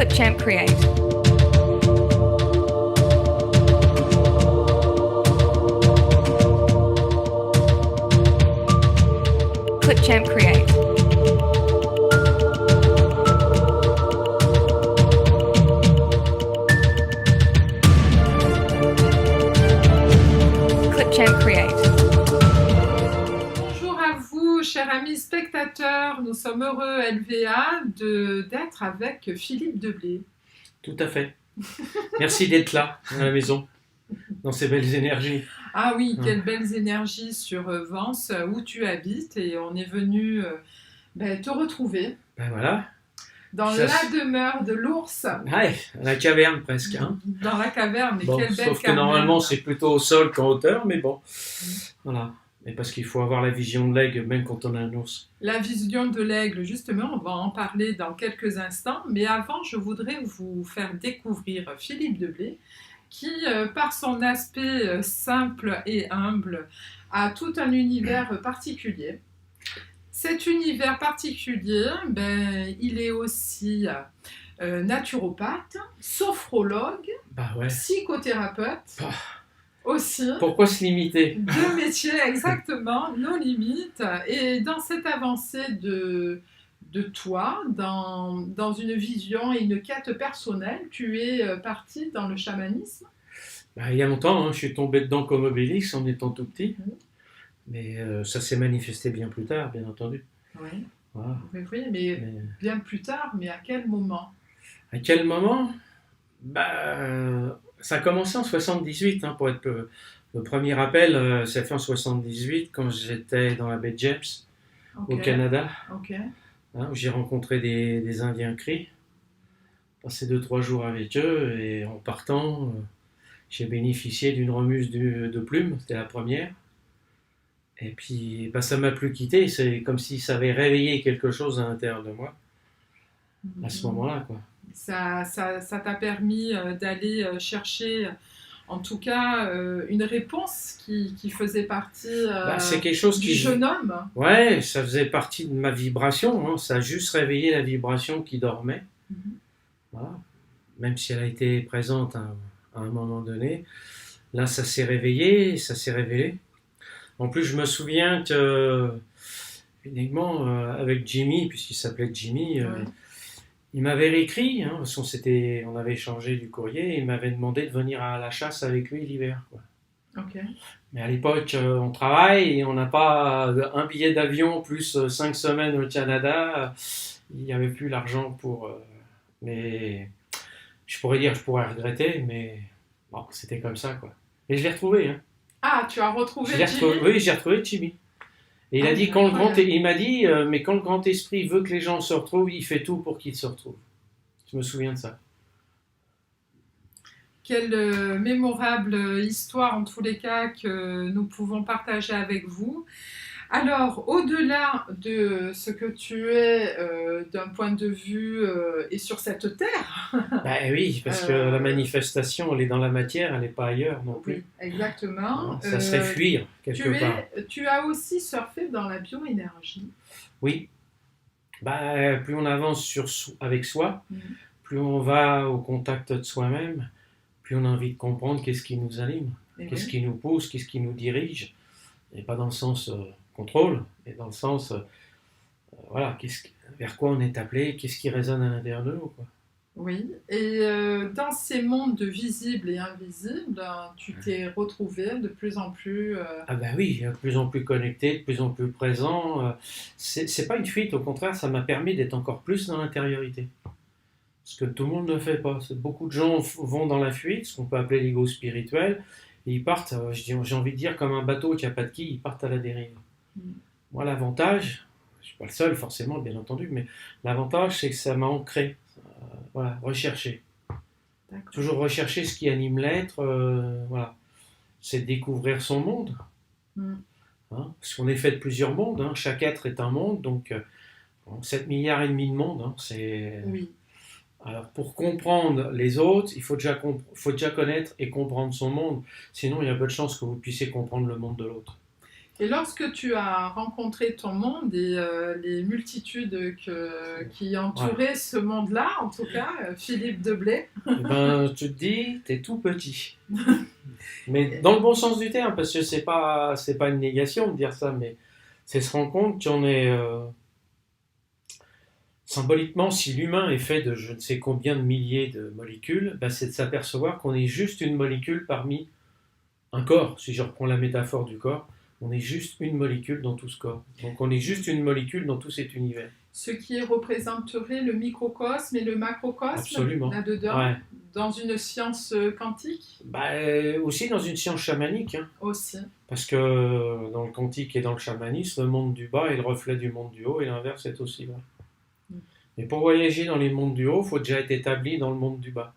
Clipchamp Create. Clipchamp Create. Clipchamp Create. Bonjour à vous, chers amis spectateurs. Nous sommes heureux, LVA, d'être avec Philippe Deblé. Tout à fait. Merci d'être là, à la maison, dans ces belles énergies. Ah oui, quelles belles énergies sur Vence, où tu habites. Et on est venu te retrouver Ben voilà. dans Ça, la demeure de l'ours. Ouais, à la caverne presque. Hein. Dans la caverne, mais Bon, quelle belle sauf que caverne. normalement c'est plutôt au sol qu'en hauteur, mais bon. Voilà. Mais parce qu'il faut avoir la vision de l'aigle, même quand on a un ours. La vision de l'aigle, justement, on va en parler dans quelques instants. Mais avant, je voudrais vous faire découvrir Philippe Deblé, qui, par son aspect simple et humble, a tout un univers particulier. Cet univers particulier, il est aussi naturopathe, sophrologue, Bah ouais. psychothérapeute, Ah. aussi. Pourquoi se limiter? Deux métiers, exactement, nos limites. Et dans cette avancée de toi, dans une vision et une quête personnelle, tu es parti dans le chamanisme. Bah, il y a longtemps, hein, je suis tombé dedans comme Obélix en étant tout petit. Mhm. Mais ça s'est manifesté bien plus tard, bien entendu. Oui, Voilà. mais Mais bien plus tard, mais à quel moment? à quel moment? Bah, ça a commencé en 78, hein, pour être le premier rappel, ça fait en 78 quand j'étais dans la baie James au Ok, Canada, ok. hein, où j'ai rencontré des Indiens Cris, passé 2-3 jours avec eux et en partant, j'ai bénéficié d'une remise de plumes, c'était la première. Et puis bah, ça m'a plus quitté, c'est comme si ça avait réveillé quelque chose à l'intérieur de moi à ce moment-là, quoi. Ça t'a permis d'aller chercher, en tout cas, une réponse qui faisait partie Bah, c'est quelque chose du qui... jeune homme. Ouais, ça faisait partie de ma vibration, hein. Ça a juste réveillé la vibration qui dormait. Mhm. Voilà. Même si elle a été présente à un moment donné. Là, ça s'est réveillé, ça s'est révélé. En plus, je me souviens que, uniquement, avec Jimmy, puisqu'il s'appelait Jimmy, Ouais. il m'avait réécrit, hein, parce on avait échangé du courrier, et il m'avait demandé de venir à la chasse avec lui l'hiver, quoi. Ok. Mais à l'époque, on travaille et on n'a pas un billet d'avion plus 5 semaines au Canada. Il n'y avait plus l'argent pour... mais je pourrais regretter, mais bon, c'était comme ça, quoi. Et je l'ai retrouvé, hein. Ah, tu as retrouvé Je l'ai Jimmy? retrouvé, oui, j'ai retrouvé Jimmy. Et il a dit, il m'a dit, mais quand le grand esprit veut que les gens se retrouvent, il fait tout pour qu'ils se retrouvent. Je me souviens de ça. Quelle mémorable histoire, en tous les cas, que nous pouvons partager avec vous. Alors, au-delà de ce que tu es d'un point de vue et sur cette terre, Bah oui, parce que la manifestation, elle est dans la matière, elle n'est pas ailleurs non plus. oui, exactement. Non, ça serait fuir, quelque part. Tu as aussi surfé dans la bioénergie. Oui. Bah, plus on avance avec soi, Mhm. plus on va au contact de soi-même, plus on a envie de comprendre qu'est-ce qui nous anime, Et qu'est-ce oui. qui nous pousse, qu'est-ce qui nous dirige. Et pas dans le sens contrôle, mais dans le sens, voilà, vers quoi on est appelé, qu'est-ce qui résonne à l'intérieur de nous, quoi. Oui, et dans ces mondes visibles et invisibles, tu t'es retrouvé de plus en plus... Ah bah oui, de plus en plus connecté, de plus en plus présent. C'est pas une fuite, au contraire, ça m'a permis d'être encore plus dans l'intériorité. Ce que tout le monde ne fait pas. Beaucoup de gens vont dans la fuite, ce qu'on peut appeler l'ego spirituel, et ils partent, j'ai envie de dire, comme un bateau qui n'a pas de quille, ils partent à la dérive. Mm. Moi, l'avantage, je ne suis pas le seul forcément, bien entendu, mais l'avantage, c'est que ça m'a ancré. Voilà, rechercher. D'accord. Toujours rechercher ce qui anime l'être, voilà. C'est découvrir son monde. Mm. Hein, parce qu'on est fait de plusieurs mondes, hein. Chaque être est un monde, donc 7 milliards et demi de mondes, hein, c'est... Oui, Alors, pour comprendre les autres, il faut déjà connaître et comprendre son monde. Sinon, il y a peu de chances que vous puissiez comprendre le monde de l'autre. Et lorsque tu as rencontré ton monde et les multitudes qui entouraient ce monde-là, en tout cas, Philippe Deblay, Eh ben, tu te dis, t'es tout petit. Mais dans le bon sens du terme, parce que c'est pas une négation de dire ça, mais c'est se rendre compte qu'on est symboliquement, si l'humain est fait de je ne sais combien de milliers de molécules, ben, c'est de s'apercevoir qu'on est juste une molécule parmi un corps. Si je reprends la métaphore du corps, on est juste une molécule dans tout ce corps. Donc on est juste une molécule dans tout cet univers. ce qui représenterait le microcosme et le macrocosme, Absolument. là-dedans, Ouais. dans une science quantique Bah, aussi dans une science chamanique, hein, aussi. parce que dans le quantique et dans le chamanisme, le monde du bas est le reflet du monde du haut et l'inverse est aussi vrai. Mais pour voyager dans les mondes du haut, il faut déjà être établi dans le monde du bas.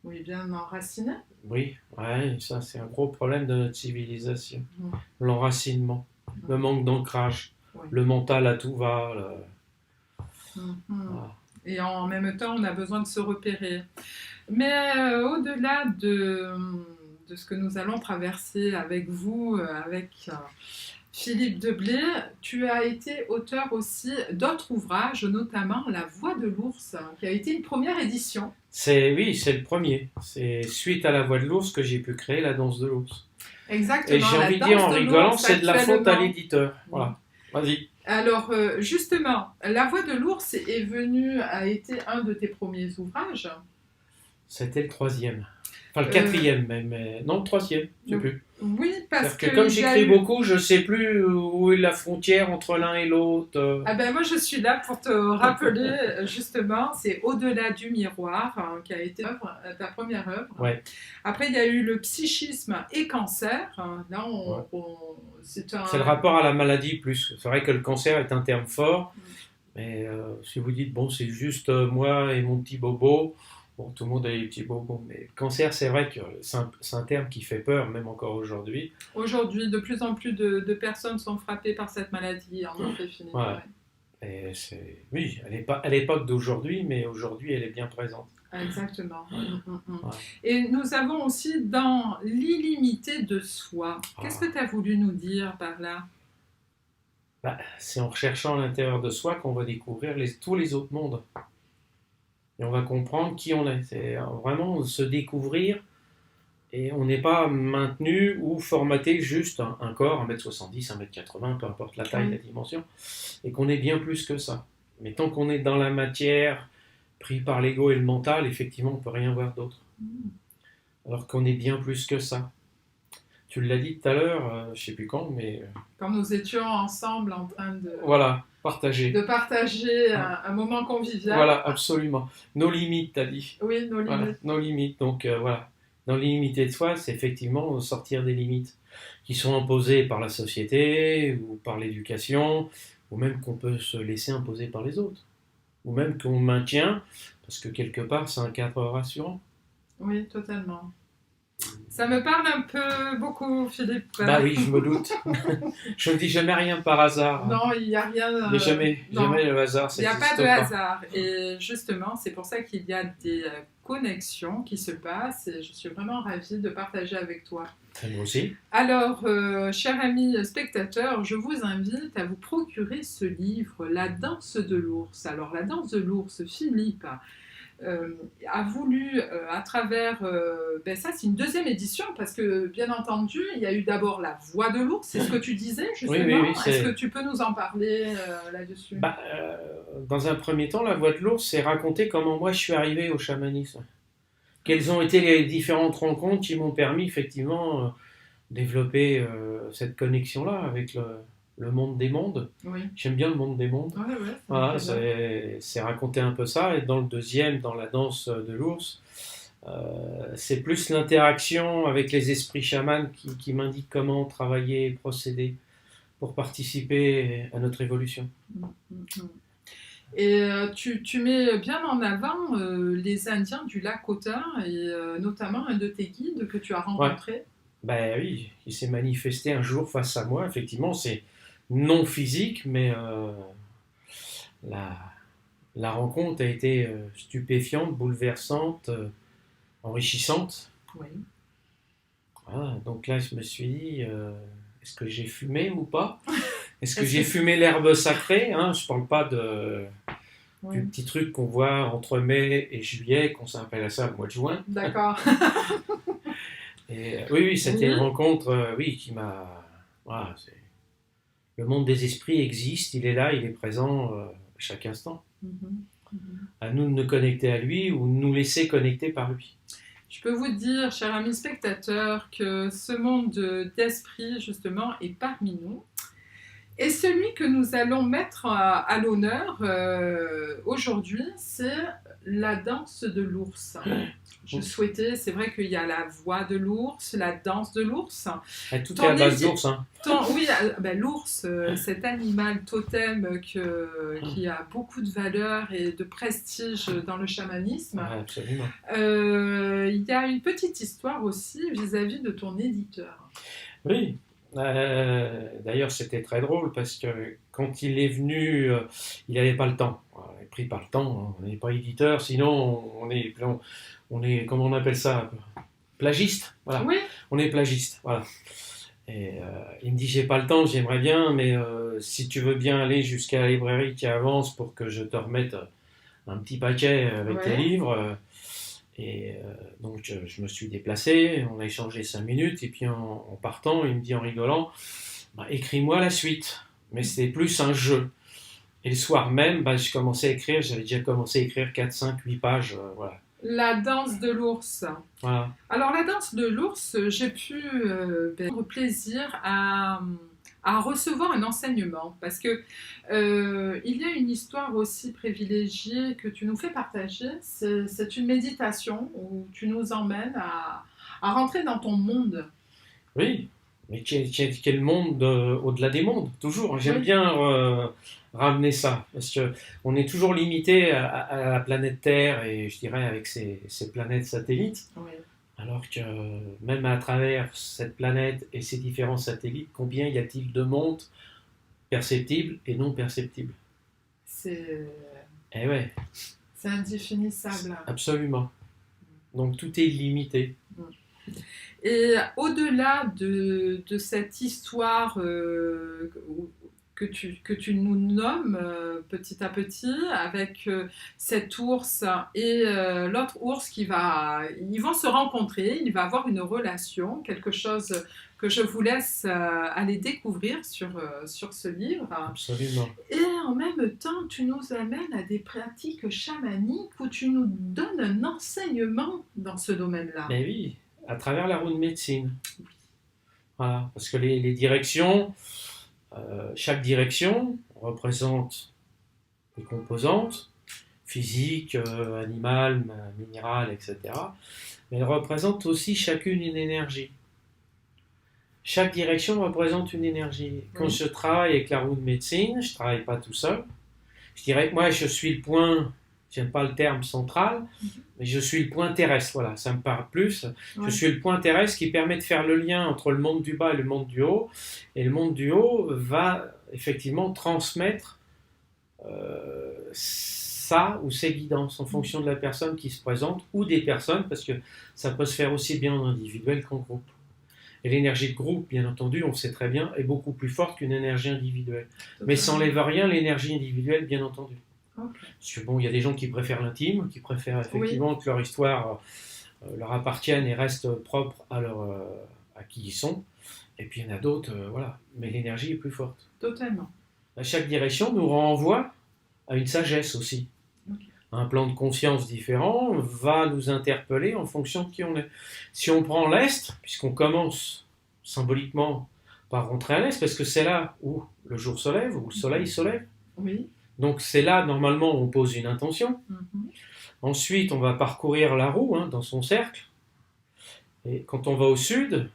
Oui, bien enraciné. Oui, ouais, ça c'est un gros problème de notre civilisation. Mm. L'enracinement, le manque d'ancrage, Oui. le mental à tout va. Mhm. Voilà. Et en même temps, on a besoin de se repérer. Mais au-delà de ce que nous allons traverser avec vous, avec Philippe Deblay, tu as été auteur aussi d'autres ouvrages, notamment La Voix de l'ours, qui a été une première édition. Oui, c'est le premier. C'est suite à la voix de l'ours que j'ai pu créer la danse de l'ours. Exactement. Et j'ai La envie de danse dire en de rigolant, l'ours, c'est de la faute à actuellement. l'éditeur. Voilà. Vas-y. Alors, justement, La Voix de l'ours a été un de tes premiers ouvrages. C'était le troisième. Enfin, le quatrième même. Non, le troisième. Je sais plus. Oui, parce C'est-à-dire que comme il y a j'écris eu- beaucoup, je sais plus où est la frontière entre l'un et l'autre. Ah ben moi je suis là pour te rappeler justement, c'est Au-delà du miroir qui a été ta première œuvre. Ouais. Après il y a eu le psychisme et cancer. Là Ouais. c'est C'est le rapport à la maladie plus. C'est vrai que le cancer est un terme fort, mais si vous dites, bon, c'est juste moi et mon petit bobo, bon, tout le monde a des petits bobos, mais le cancer, c'est vrai que c'est un terme qui fait peur, même encore aujourd'hui. Aujourd'hui, de plus en plus de personnes sont frappées par cette maladie, en effet, Philippe. Ouais. Ouais. Et oui, elle n'est pas à l'époque d'aujourd'hui, mais aujourd'hui, elle est bien présente. Exactement. Ouais. Et nous avons aussi dans l'illimité de soi. Qu'est-ce que tu as voulu nous dire par là? Bah, c'est en recherchant à l'intérieur de soi qu'on va découvrir tous les autres mondes. Et on va comprendre qui on est. C'est vraiment se découvrir et on n'est pas maintenu ou formaté juste un corps, 1m70, 1m80, peu importe la taille, la dimension, et qu'on est bien plus que ça. Mais tant qu'on est dans la matière, pris par l'ego et le mental, effectivement, on ne peut rien voir d'autre. Alors qu'on est bien plus que ça. Tu l'as dit tout à l'heure, je ne sais plus quand, mais... Quand nous étions ensemble en train de... Voilà, partager. De partager un moment convivial. Voilà, absolument. Nos limites, t'as dit. Oui, nos limites. Voilà, nos limites. Donc voilà, dans l'illimité de soi, c'est effectivement sortir des limites qui sont imposées par la société ou par l'éducation, ou même qu'on peut se laisser imposer par les autres, ou même qu'on maintient, parce que quelque part, c'est un cadre rassurant. Oui, totalement. Ça me parle un peu beaucoup, Philippe. Bah oui, je me doute. Je ne dis jamais rien par hasard. Non, il n'y a rien. Il n'y a jamais le hasard. Il n'y a pas de hasard. Et justement, c'est pour ça qu'il y a des connexions qui se passent. Et je suis vraiment ravie de partager avec toi. Moi aussi. Alors, chers amis spectateurs, je vous invite à vous procurer ce livre, La danse de l'ours. Alors, La danse de l'ours, Philippe a voulu, à travers... ça, c'est une deuxième édition, parce que, bien entendu, il y a eu d'abord La Voix de l'ours, c'est ce que tu disais, justement. Oui, Est-ce que tu peux nous en parler là-dessus? Dans un premier temps, La Voix de l'ours, c'est raconter comment moi je suis arrivé au chamanisme. Quelles ont été les différentes rencontres qui m'ont permis, effectivement, développer cette connexion-là avec le monde des mondes. Oui. J'aime bien le monde des mondes. Ouais, voilà, c'est raconter un peu ça. Et dans le deuxième, dans La danse de l'ours, c'est plus l'interaction avec les esprits chamans qui m'indiquent comment travailler et procéder pour participer à notre évolution. Et tu mets bien en avant les Indiens du lac Cotin et notamment un de tes guides que tu as rencontré. Ouais. Ben oui, il s'est manifesté un jour face à moi. Effectivement, c'est non physique, mais la rencontre a été stupéfiante, bouleversante, enrichissante. Oui. Voilà, donc là, je me suis dit, est-ce que j'ai fumé ou pas? Est-ce que j'ai fumé l'herbe sacrée, hein? Je parle pas Oui. du petit truc qu'on voit entre mai et juillet, qu'on s'appelle à ça le mois de juin. D'accord. Et, oui, c'était Oui. une rencontre oui, qui m'a... Voilà, le monde des esprits existe, il est là, il est présent à chaque instant. Mhm. Mhm. À nous de nous connecter à lui ou de nous laisser connecter par lui. Je peux vous dire, chers amis spectateurs, que ce monde d'esprit, justement, est parmi nous. Et celui que nous allons mettre à l'honneur aujourd'hui, c'est la danse de l'ours. Je souhaitais, c'est vrai qu'il y a la voix de l'ours, la danse de l'ours. Tout est à base d'ours. Hein. Oui, ben, l'ours, cet animal totem qui a beaucoup de valeur et de prestige dans le chamanisme. Ouais, absolument. Il y a une petite histoire aussi vis-à-vis de ton éditeur. Oui. D'ailleurs, c'était très drôle parce que quand il est venu, il n'avait pas le temps. Il n'avait pris pas le temps. Hein. On n'est pas éditeur, sinon on est, comment on appelle ça? Plagiste. Voilà. Oui. On est plagiste. Voilà. Et il me dit j'ai pas le temps, j'aimerais bien, mais si tu veux bien aller jusqu'à la librairie qui avance pour que je te remette un petit paquet avec tes livres. Donc je me suis déplacé, on a échangé 5 minutes, et puis en partant, il me dit en rigolant, bah, écris-moi la suite. Mais c'était plus un jeu. Et le soir même, bah, je commençais à écrire, j'avais déjà commencé à écrire 4, 5, 8 pages. Voilà. La danse de l'ours. Voilà. Alors la danse de l'ours, j'ai pu prendre plaisir à recevoir un enseignement parce que il y a une histoire aussi privilégiée que tu nous fais partager. C'est une méditation où tu nous emmènes à rentrer dans ton monde. Oui, mais qui est le monde au-delà des mondes, toujours. J'aime bien ramener ça, parce qu'on est toujours limité à la planète Terre, et je dirais avec ses planètes satellites. Oui. Alors que même à travers cette planète et ses différents satellites, combien y a-t-il de mondes perceptibles et non perceptibles? C'est ouais. C'est indéfinissable. Absolument. Donc tout est limité. Et au-delà de cette histoire que tu nous nommes petit à petit, avec cet ours et l'autre ours ils vont se rencontrer, il va avoir une relation, quelque chose que je vous laisse aller découvrir sur ce livre. Absolument. Et en même temps, tu nous amènes à des pratiques chamaniques où tu nous donnes un enseignement dans ce domaine-là. Mais oui, à travers la roue de médecine. Voilà, parce que les directions, chaque direction représente des composantes physiques, animales, minérales, etc. Mais elle représente aussi chacune une énergie. Chaque direction représente une énergie. Quand je travaille avec la roue de médecine, je ne travaille pas tout seul. Je dirais que moi, je suis le point, j'aime pas le terme central, mais je suis le point terrestre. Voilà, ça me parle plus. Ouais. Je suis le point terrestre qui permet de faire le lien entre le monde du bas et le monde du haut. Et le monde du haut va effectivement transmettre ça ou ses guidances en fonction de la personne qui se présente ou des personnes, parce que ça peut se faire aussi bien en individuel qu'en groupe. Et l'énergie de groupe, bien entendu, on le sait très bien, est beaucoup plus forte qu'une énergie individuelle. Mais ça n'enlève rien l'énergie individuelle, bien entendu. Okay. Parce que bon, il y a des gens qui préfèrent l'intime, qui préfèrent effectivement que leur histoire leur appartienne et reste propre à qui ils sont. Et puis il y en a d'autres, voilà. Mais l'énergie est plus forte. Totalement. Chaque direction nous renvoie à une sagesse aussi. Okay. Un plan de conscience différent va nous interpeller en fonction de qui on est. Si on prend l'Est, puisqu'on commence symboliquement par rentrer à l'Est, parce que c'est là où le jour se lève, où le soleil se lève. Oui. Donc c'est là, normalement, où on pose une intention. Ensuite, on va parcourir la roue dans son cercle. Et quand on va au sud,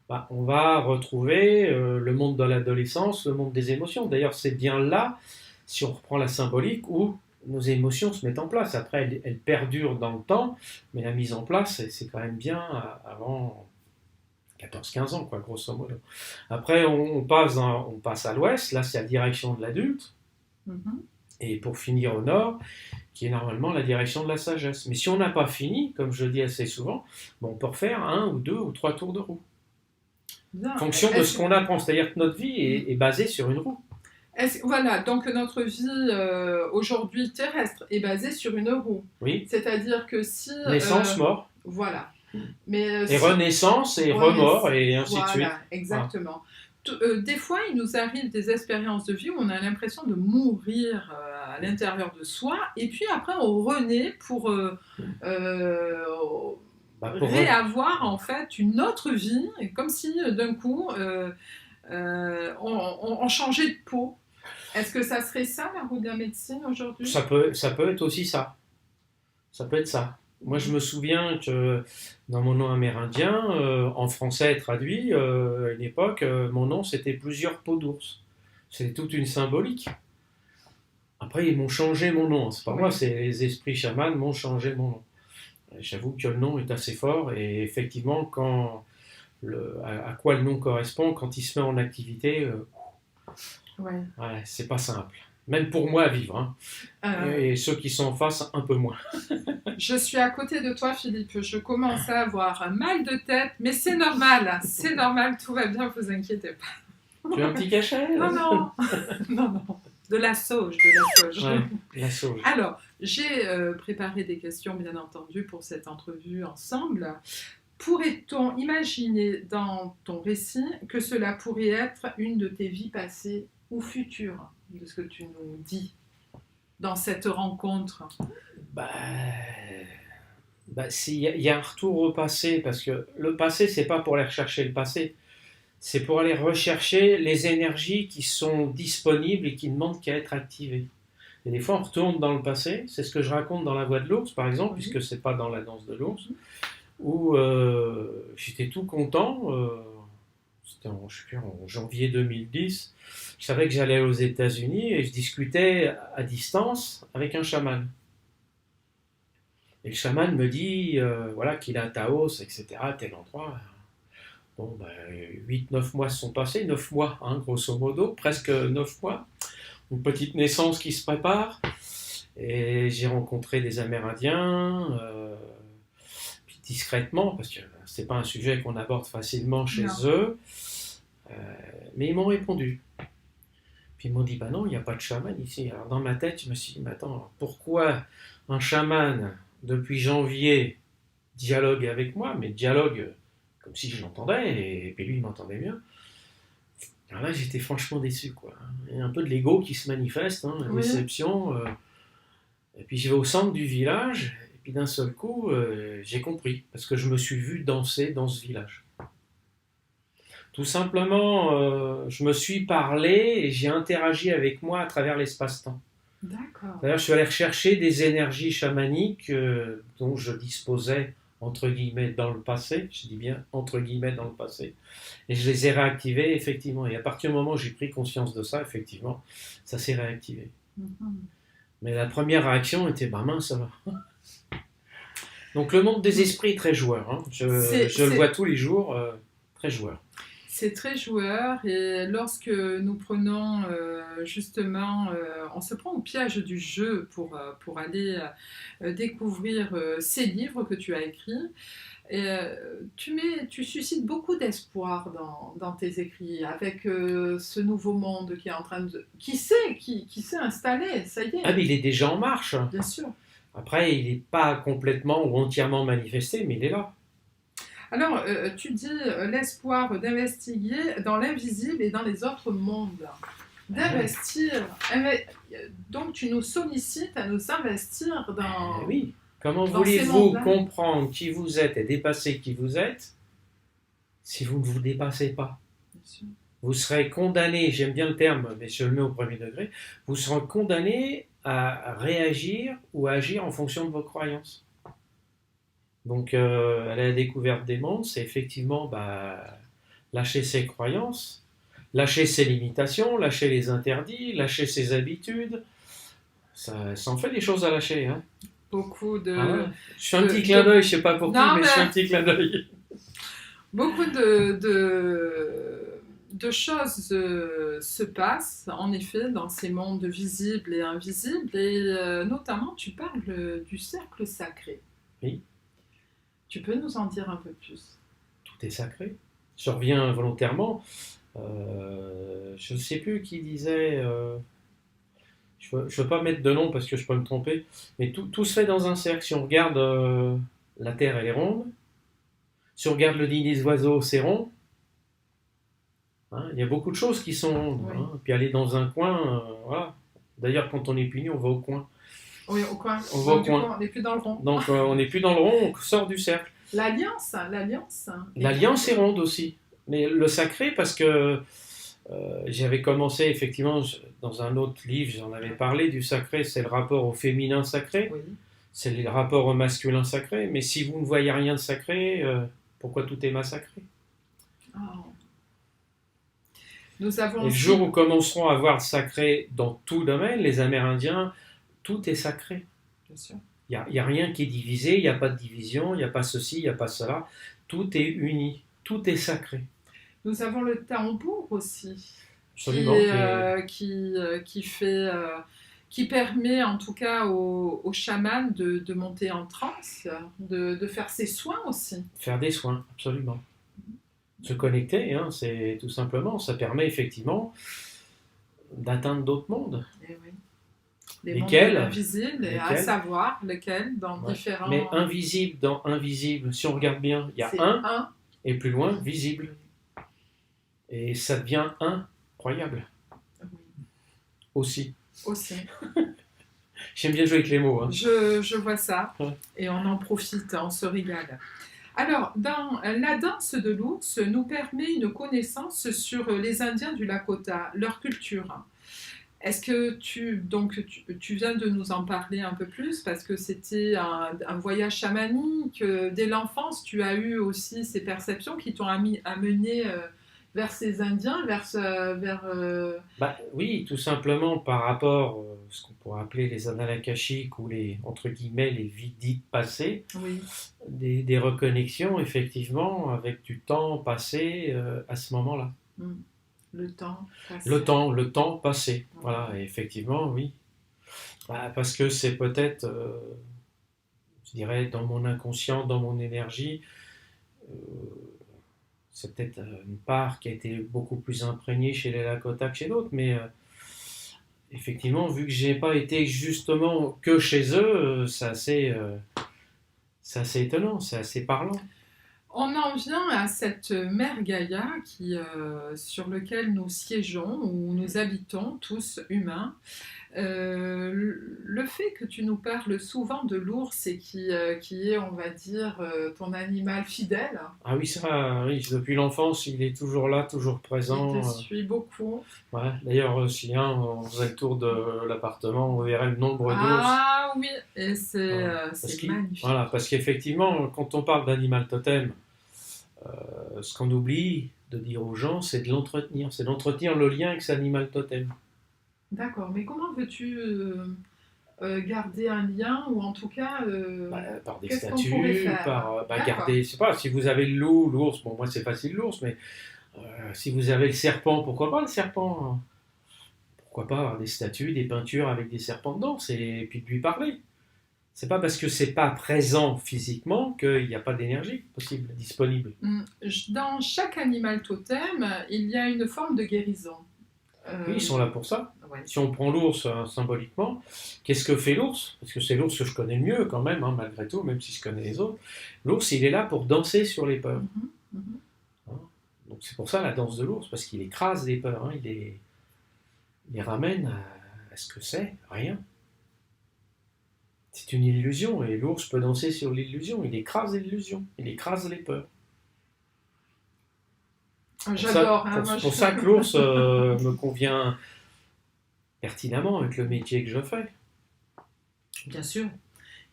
bah, on va retrouver le monde de l'adolescence, le monde des émotions. D'ailleurs, c'est bien là, si on reprend la symbolique, où nos émotions se mettent en place. Après, elles perdurent dans le temps, mais la mise en place, c'est quand même bien avant 14-15 ans, quoi, grosso modo. Après, on passe à l'ouest, là, c'est la direction de l'adulte. Et pour finir au nord, qui est normalement la direction de la sagesse. Mais si on n'a pas fini, comme je dis assez souvent, on peut refaire 1 ou 2 ou 3 tours de roue. Bien. En fonction de Est-ce- ce qu'on apprend. C'est-à-dire que notre vie est basée sur une roue. Voilà, donc notre vie aujourd'hui terrestre est basée sur une roue. Oui. C'est-à-dire que si... Naissance, mort, Voilà. Mais et renaissance, et remords, et ainsi de suite. Voilà, exactement. Des fois, il nous arrive des expériences de vie où on a l'impression de mourir à l'intérieur de soi, et puis après on renaît pour Pour réavoir en fait une autre vie, et comme si d'un coup on changeait de peau. Est-ce que ça serait ça la roue de la médecine aujourd'hui? ça peut être aussi ça. Ça peut être ça. Moi, je me souviens que dans mon nom amérindien, en français traduit, à une époque, mon nom c'était plusieurs peaux d'ours. C'est toute une symbolique. Après, ils m'ont changé mon nom. C'est pas moi, c'est les esprits chamans m'ont changé mon nom. Et j'avoue que le nom est assez fort et effectivement, à quoi le nom correspond, quand il se met en activité, Ouais. ouais, c'est pas simple. Même pour moi à vivre. Hein. Et ceux qui sont en face, un peu moins. Je suis à côté de toi, Philippe. Je commence à avoir un mal de tête, mais c'est normal. C'est normal, tout va bien, vous inquiétez pas. Tu as un petit cachet? Non, non. Non, non. De la sauge, de la sauge. Ouais, la sauge. Alors, j'ai préparé des questions, bien entendu, pour cette entrevue ensemble. Pourrait-on imaginer dans ton récit que cela pourrait être une de tes vies passées ou futures, de ce que tu nous dis dans cette rencontre? Il y a un retour au passé, parce que le passé, c'est pas pour aller rechercher le passé, c'est pour aller rechercher les énergies qui sont disponibles et qui ne demandent qu'à être activées. Et des fois, on retourne dans le passé, c'est ce que je raconte dans La Voix de l'ours, par exemple, puisque c'est pas dans La Danse de l'ours, où j'étais tout content, c'était en janvier 2010, je savais que j'allais aux États-Unis et je discutais à distance avec un chaman. Et le chaman me dit voilà, qu'il est à Taos, etc., tel endroit. Bon, 8-9 mois se sont passés, 9 mois, hein, grosso modo, presque 9 mois. Une petite naissance qui se prépare. Et j'ai rencontré des Amérindiens, puis discrètement, parce que c'est pas un sujet qu'on aborde facilement chez eux. Mais ils m'ont répondu. Puis ils m'ont dit, non, il n'y a pas de chaman ici. Alors dans ma tête, je me suis dit, mais attends, pourquoi un chaman, depuis janvier, dialogue avec moi, mais dialogue comme si je l'entendais, et puis lui, il m'entendait bien. Alors là, j'étais franchement déçu, quoi. Il y a un peu de l'ego qui se manifeste, hein, la déception. Et puis je vais au centre du village, et puis d'un seul coup, j'ai compris, parce que je me suis vu danser dans ce village. Tout simplement, je me suis parlé et j'ai interagi avec moi à travers l'espace-temps. D'accord. D'ailleurs, je suis allé rechercher des énergies chamaniques dont je disposais, entre guillemets, dans le passé. Je dis bien entre guillemets dans le passé. Et je les ai réactivées, effectivement. Et à partir du moment où j'ai pris conscience de ça, effectivement, ça s'est réactivé. Mm-hmm. Mais la première réaction était, mince, ça va. Donc le monde des esprits est très joueur. Hein. Je le vois tous les jours, très joueur. C'est très joueur, et lorsque nous prenons justement, on se prend au piège du jeu pour aller découvrir ces livres que tu as écrits. Et, tu suscites beaucoup d'espoir dans tes écrits, avec ce nouveau monde qui est en train de... qui s'est installé, ça y est. Ah mais il est déjà en marche. Bien sûr. Après, il n'est pas complètement ou entièrement manifesté, mais il est là. Alors, tu dis l'espoir d'investiguer dans l'invisible et dans les autres mondes. D'investir. Donc, tu nous sollicites à nous investir dans... Oui. Comment voulez-vous comprendre qui vous êtes et dépasser qui vous êtes si vous ne vous dépassez pas? Bien sûr. Vous serez condamné, j'aime bien le terme, mais je le mets au premier degré, vous serez condamné à réagir ou à agir en fonction de vos croyances. Donc, à la découverte des mondes, c'est effectivement lâcher ses croyances, lâcher ses limitations, lâcher les interdits, lâcher ses habitudes. Ça en fait des choses à lâcher. Hein. Beaucoup de... Ah ouais. Je fais un petit clin d'œil, je ne sais pas pour qui, mais je fais un petit clin d'œil. Beaucoup de choses se passent, en effet, dans ces mondes visibles et invisibles, et notamment, tu parles du cercle sacré. Oui. Tu peux nous en dire un peu plus? Tout est sacré. Je reviens volontairement. Je ne sais plus qui disait, je ne veux pas mettre de nom parce que je peux me tromper, mais tout se fait dans un cercle. Si on regarde la Terre, elle est ronde. Si on regarde le nid des oiseaux, c'est rond. Hein, il y a beaucoup de choses qui sont rondes. Oui. Hein. Puis aller dans un coin, voilà. D'ailleurs, quand on est puni, on va au coin. Oui, au coin. On va au Donc, du coin. coup, on n'est plus dans le rond. Donc on n'est plus dans le rond, on sort du cercle. L'alliance. L'alliance est ronde aussi. Mais le sacré, parce que j'avais commencé effectivement dans un autre livre, j'en avais parlé du sacré, c'est le rapport au féminin sacré, Oui. c'est le rapport au masculin sacré. Mais si vous ne voyez rien de sacré, pourquoi tout est massacré? Oh. Nous avons Et le aussi... jour où commenceront à voir le sacré dans tout domaine, les Amérindiens, tout est sacré. Bien sûr. Il n'y a rien qui est divisé, il n'y a pas de division, il n'y a pas ceci, il n'y a pas cela. Tout est uni, tout est sacré. Nous avons le tambour aussi, Absolument. qui permet en tout cas aux chamans de monter en transe, de faire ses soins aussi. Faire des soins, absolument. Se connecter, hein, c'est tout simplement, ça permet effectivement d'atteindre d'autres mondes. Et oui. Les Lesquels? mondes invisibles, et à Lesquels? savoir lesquels dans Ouais. différents... Mais invisible dans invisible, si on regarde bien, il y a C'est un, et plus loin, visible. Et ça devient incroyable Oui, aussi. aussi. J'aime bien jouer avec les mots. Hein. Je vois ça, Ouais. et on en profite, on se régale. Alors, dans la danse de l'ours nous permet une connaissance sur les Indiens du Lakota, leur culture. Est-ce que tu viens de nous en parler un peu plus parce que c'était un voyage chamanique, dès l'enfance tu as eu aussi ces perceptions qui t'ont amené vers ces Indiens, Bah, oui, tout simplement par rapport à ce qu'on pourrait appeler les annales akashiques ou les, entre guillemets, les vies dites passées, oui, des reconnexions effectivement avec du temps passé à ce moment-là. le temps passé. Le temps passé, voilà, et effectivement, oui. Bah, parce que c'est peut-être, je dirais, dans mon inconscient, dans mon énergie, euh, c'est peut-être une part qui a été beaucoup plus imprégnée chez les Lakota que chez d'autres, mais effectivement, vu que j'ai pas été justement que chez eux, c'est assez étonnant, c'est assez parlant. On en vient à cette mère Gaïa sur laquelle nous siégeons, où nous habitons, tous humains. Le fait que tu nous parles souvent de l'ours et qui est, on va dire, ton animal fidèle, Ah oui, ça, oui, depuis l'enfance, il est toujours là, toujours il présent. te suit beaucoup. Ouais. D'ailleurs, si on faisait le tour de l'appartement, on verrait le nombre d'ours. Ah oui, et c'est Voilà. c'est magnifique. Voilà, parce qu'effectivement, quand on parle d'animal totem, ce qu'on oublie de dire aux gens, c'est d'entretenir le lien avec cet animal totem. D'accord, mais comment veux-tu garder un lien, ou en tout cas, Par des qu'est-ce qu'on pourrait statues, faire? par D'accord. garder, je sais pas, si vous avez le loup, l'ours, bon moi c'est facile l'ours, mais si vous avez le serpent, pourquoi pas le serpent? Hein. Pourquoi pas avoir des statues, des peintures avec des serpents dedans, et puis de lui parler. C'est pas parce que c'est pas présent physiquement qu'il n'y a pas d'énergie possible, disponible. Dans chaque animal totem, il y a une forme de guérison. Oui, ils sont là pour ça. Ouais. Si on prend l'ours symboliquement, qu'est-ce que fait l'ours? Parce que c'est l'ours que je connais le mieux quand même, hein, malgré tout, même si je connais les autres. L'ours, il est là pour danser sur les peurs. Hein. Donc c'est pour ça la danse de l'ours, parce qu'il écrase les peurs, hein, il les ramène à ce que c'est, rien. C'est une illusion, et l'ours peut danser sur l'illusion, il écrase l'illusion, il écrase les peurs. J'adore. C'est pour ça que l'ours me convient pertinemment avec le métier que je fais. Bien sûr.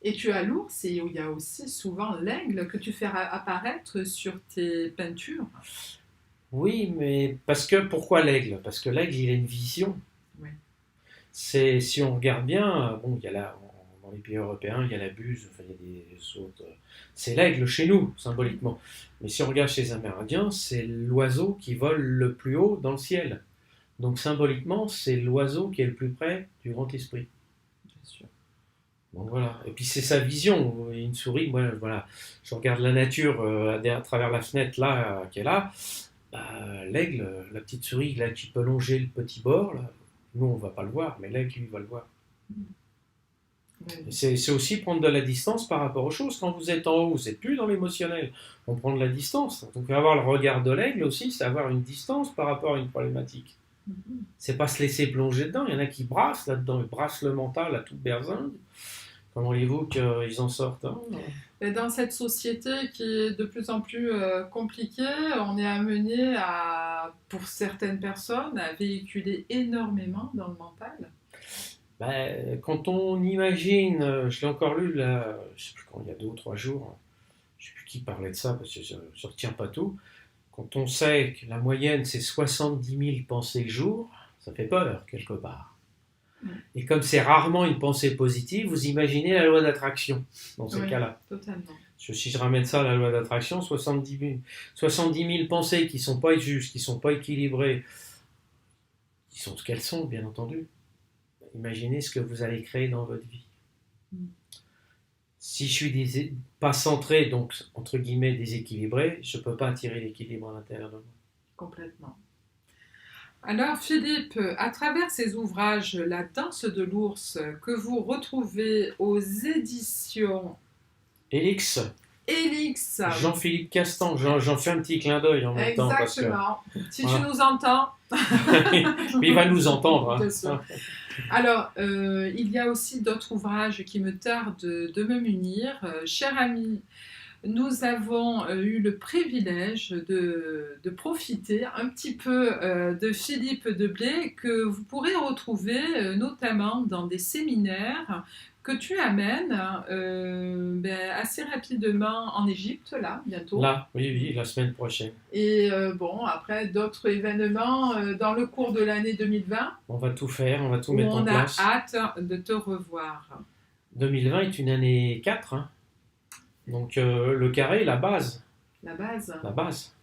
Et tu as l'ours, et il y a aussi souvent l'aigle que tu fais apparaître sur tes peintures. Oui, mais pourquoi l'aigle? Parce que l'aigle, il a une vision. Oui. Si on regarde bien, bon, il y a dans les pays européens, il y a la buse, enfin, il y a des autres. C'est l'aigle chez nous, symboliquement. Mais si on regarde chez les Amérindiens, c'est l'oiseau qui vole le plus haut dans le ciel. Donc symboliquement, c'est l'oiseau qui est le plus près du grand esprit. Bien sûr. Donc voilà. Et puis c'est sa vision. Une souris, moi, voilà, je regarde la nature à travers la fenêtre là, qui est là. Bah, l'aigle, la petite souris là qui peut longer le petit bord, là, nous on va pas le voir, mais l'aigle lui va le voir. Ouais. C'est aussi prendre de la distance par rapport aux choses. Quand vous êtes en haut, vous n'êtes plus dans l'émotionnel. On prend de la distance. Donc avoir le regard de l'aigle aussi, c'est avoir une distance par rapport à une problématique. Mhm. C'est pas se laisser plonger dedans. Il y en a qui brassent là-dedans, ils brassent le mental à toute berzingue. Comment voulez-vous qu'ils en sortent, hein? Et dans cette société qui est de plus en plus compliquée, on est amené à, pour certaines personnes, à véhiculer énormément dans le mental. Ben, quand on imagine, je l'ai encore lu là, je sais plus quand, il y a 2 ou 3 jours, je sais plus qui parlait de ça parce que je ne retiens pas tout. Quand on sait que la moyenne c'est 70 000 pensées le jour, ça fait peur quelque part. Et comme c'est rarement une pensée positive, vous imaginez la loi d'attraction dans ces Oui, cas-là. totalement. Parce que si je ramène ça à la loi d'attraction, 70 000 pensées qui ne sont pas justes, qui ne sont pas équilibrées, qui sont ce qu'elles sont, bien entendu. Imaginez ce que vous allez créer dans votre vie. Mm. Si je suis pas centré, donc entre guillemets déséquilibré, je ne peux pas attirer l'équilibre à l'intérieur de moi. Complètement. Alors Philippe, à travers ces ouvrages, La danse de l'ours, que vous retrouvez aux éditions Élix, Elix, Jean-Philippe Castan, j'en fais un petit clin d'œil en même temps. Parce que, exactement, si voilà. tu nous entends. Mais il va nous entendre. Hein. Bien sûr. Alors, il y a aussi d'autres ouvrages qui me tardent de me munir. Cher ami, nous avons eu le privilège de profiter un petit peu de Philippe Deblé que vous pourrez retrouver notamment dans des séminaires que tu amènes assez rapidement en Égypte, là, bientôt. Là, oui, la semaine prochaine. Et bon, après, d'autres événements dans le cours de l'année 2020 On va tout faire, on va tout où mettre en on a place. hâte de te revoir. 2020 est une année 4. Hein. Donc le carré, la base. La base. La base.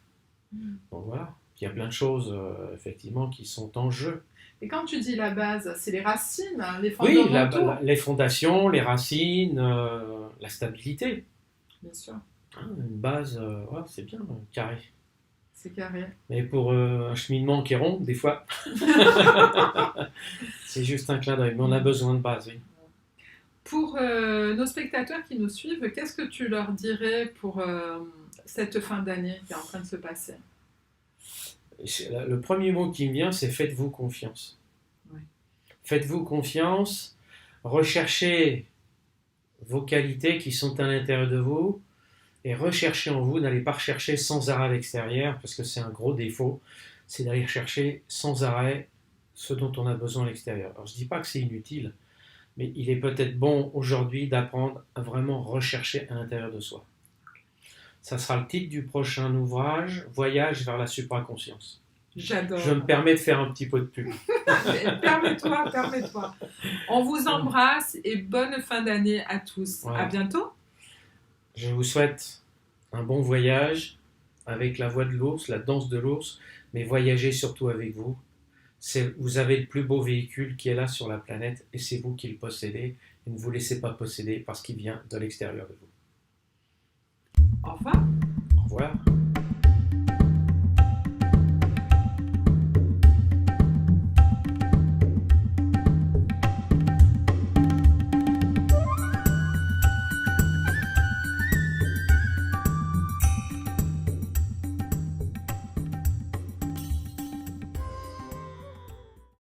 Donc voilà. Il y a plein de choses, effectivement, qui sont en jeu. Et quand tu dis la base, c'est les racines, hein, les Oui, fondamentaux. les fondations, les racines, la stabilité. Bien sûr, Hein, une base, ouais, c'est bien, carré. c'est carré. Mais pour un cheminement qui est rond, des fois, c'est juste un clin d'œil. Mais on a besoin de base, oui. Pour nos spectateurs qui nous suivent, qu'est-ce que tu leur dirais pour cette fin d'année qui est en train de se passer? Le premier mot qui me vient, c'est faites-vous confiance. Oui. Faites-vous confiance, recherchez vos qualités qui sont à l'intérieur de vous et recherchez en vous, n'allez pas rechercher sans arrêt à l'extérieur parce que c'est un gros défaut, c'est d'aller chercher sans arrêt ce dont on a besoin à l'extérieur. Alors je ne dis pas que c'est inutile, mais il est peut-être bon aujourd'hui d'apprendre à vraiment rechercher à l'intérieur de soi. Ça sera le titre du prochain ouvrage, Voyage vers la supraconscience. J'adore. Je me permets de faire un petit peu de pub. Permets-toi, permets-toi. On vous embrasse et bonne fin d'année à tous. Voilà. À bientôt. Je vous souhaite un bon voyage avec la voix de l'ours, la danse de l'ours, mais voyagez surtout avec vous. Vous avez le plus beau véhicule qui est là sur la planète et c'est vous qui le possédez. Et ne vous laissez pas posséder parce qu'il vient de l'extérieur de vous. Au revoir. Au revoir.